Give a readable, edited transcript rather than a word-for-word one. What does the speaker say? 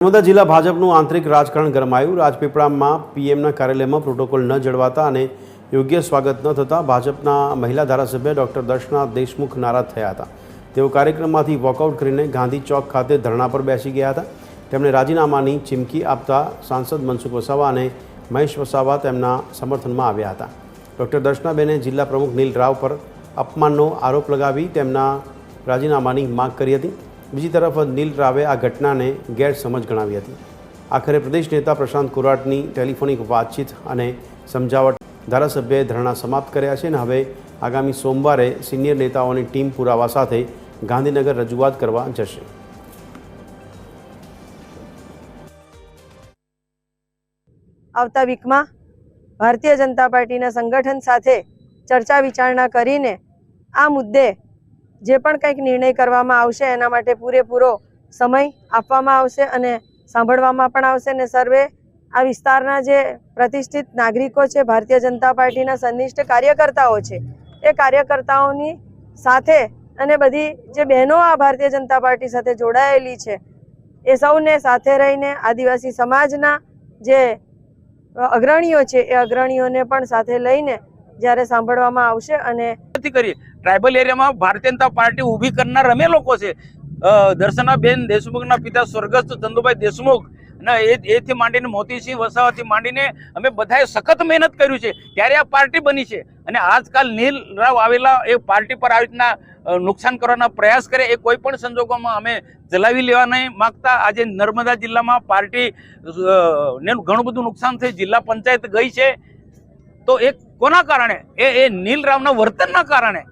નર્મદા જિલ્લા ભાજપનું આંતરિક રાજકારણ ગરમાયું। રાજપીપળામાં પીએમના કાર્યાલયમાં પ્રોટોકોલ ન જળવાતા અને યોગ્ય સ્વાગત ન થતાં ભાજપના મહિલા ધારાસભ્ય ડૉક્ટર દર્શના દેશમુખ નારાજ થયા હતા। તેઓ કાર્યક્રમમાંથી વોકઆઉટ કરીને ગાંધી ચોક ખાતે ધરણા પર બેસી ગયા હતા। તેમણે રાજીનામાની ચીમકી આપતા સાંસદ મનસુખ વસાવા અને મહેશ વસાવા તેમના સમર્થનમાં આવ્યા હતા। ડૉક્ટર દર્શનાબેને જિલ્લા પ્રમુખ નીલ રાવ પર અપમાનનો આરોપ લગાવી તેમના રાજીનામાની માંગ કરી હતી। બીજી તરફ નીલ રાવે આ ઘટનાને ગેરસમજ ગણાવી હતી। આખરે પ્રદેશ નેતા પ્રશાંત કોરાટની ટેલિફોનિક વાતચીત અને સમજાવટ ધારાસભ્યએ ધરણા સમાપ્ત કર્યા છે અને હવે આગામી સોમવારે સિનિયર નેતાઓની ટીમ પુરાવા સાથે ગાંધીનગર રજૂઆત કરવા જશે। આવતા વીકમાં ભારતીય જનતા પાર્ટીના સંગઠન સાથે ચર્ચા વિચારણા કરીને આ મુદ્દે જે પણ કંઈક નિર્ણય કરવામાં આવશે એના માટે પૂરેપૂરો સમય આપવામાં આવશે અને સાંભળવામાં પણ આવશે અને સર્વે આ વિસ્તારના જે પ્રતિષ્ઠિત નાગરિકો છે, ભારતીય જનતા પાર્ટીના સંનિષ્ઠ કાર્યકર્તાઓ છે, એ કાર્યકર્તાઓની સાથે અને બધી જે બહેનો આ ભારતીય જનતા પાર્ટી સાથે જોડાયેલી છે એ સૌને સાથે રહીને આદિવાસી સમાજના જે અગ્રણીઓ છે એ અગ્રણીઓને પણ સાથે લઈને જ્યારે સાંભળવામાં આવશે અને ट्राइबल एरिया में भारतीय जनता पार्टी उभी करना अमे लोग से दर्शनाबेन देशमुख पिता स्वर्गस्थ चंदुभाई देशमुख एथी मांडीने मोतीसिंह वसावाथी मांडीने अमे बधाए सखत मेहनत कर्यु छे त्यारे आ पार्टी बनी छे अने आजकाल नील राव आवेला ए पार्टी पर आ रीतना नुकसान करवाना प्रयास करे ए कोईपण संजोगोमां अमे जलावी लेवा नहीं मागता। आज नर्मदा जिल्ला में पार्टी ने घणुं बधुं नुकसान थई जिल्ला पंचायत गई छे तो एक कोना कारणे ए नील रावना वर्तनना कारणे